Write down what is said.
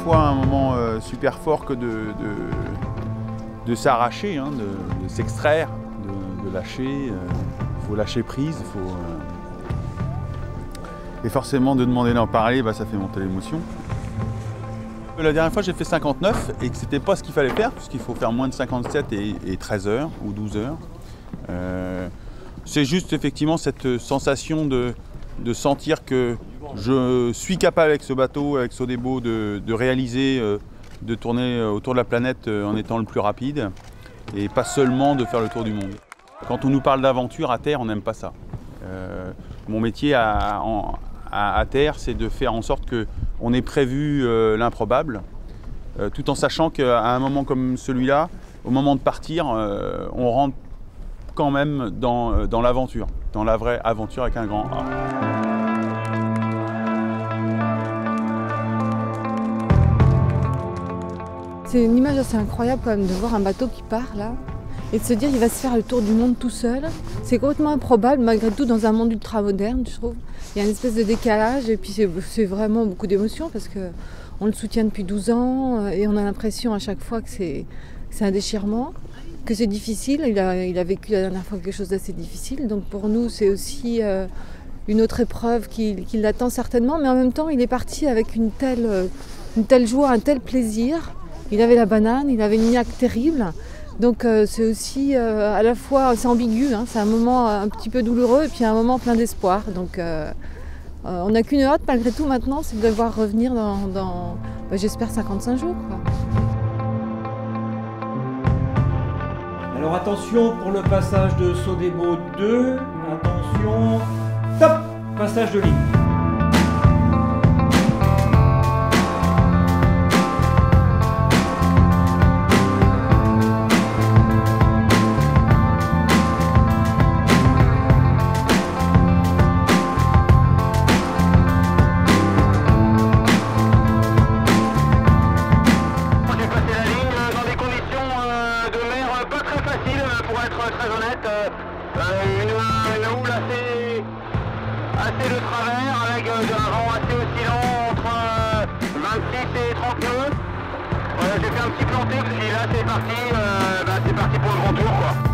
fois un moment super fort que de s'arracher, hein, de s'extraire, de lâcher. Il faut lâcher prise, et forcément de demander d'en parler, ça fait monter l'émotion. La dernière fois j'ai fait 59 et que c'était pas ce qu'il fallait faire, puisqu'il faut faire moins de 57 et 13 heures ou 12 heures. C'est juste effectivement cette sensation de sentir que je suis capable avec ce bateau, avec Sodebo, de réaliser, de tourner autour de la planète en étant le plus rapide et pas seulement de faire le tour du monde. Quand on nous parle d'aventure à terre, on n'aime pas ça. Mon métier à terre, c'est de faire en sorte qu'on ait prévu l'improbable, tout en sachant qu'à un moment comme celui-là, au moment de partir, on rentre quand même dans l'aventure, dans la vraie aventure avec un grand A. C'est une image assez incroyable quand même de voir un bateau qui part là et de se dire qu'il va se faire le tour du monde tout seul. C'est complètement improbable malgré tout dans un monde ultra moderne, je trouve. Il y a une espèce de décalage et puis c'est vraiment beaucoup d'émotions parce qu'on le soutient depuis 12 ans et on a l'impression à chaque fois que c'est un déchirement, que c'est difficile. Il a vécu la dernière fois quelque chose d'assez difficile, donc pour nous c'est aussi une autre épreuve qui l'attend certainement, mais en même temps il est parti avec une telle joie, un tel plaisir. Il avait la banane, il avait une niaque terrible. Donc c'est aussi à la fois, c'est ambigu, hein, c'est un moment un petit peu douloureux et puis un moment plein d'espoir. Donc on n'a qu'une hâte malgré tout maintenant, c'est de devoir revenir dans j'espère 55 jours. Quoi. Alors attention pour le passage de Sodebo 2, attention, top, passage de ligne. Pour être très honnête, une houle assez de travers avec un vent assez oscillant entre 26 et 30 nœuds. J'ai fait un petit planté, puis là c'est parti pour le grand tour quoi.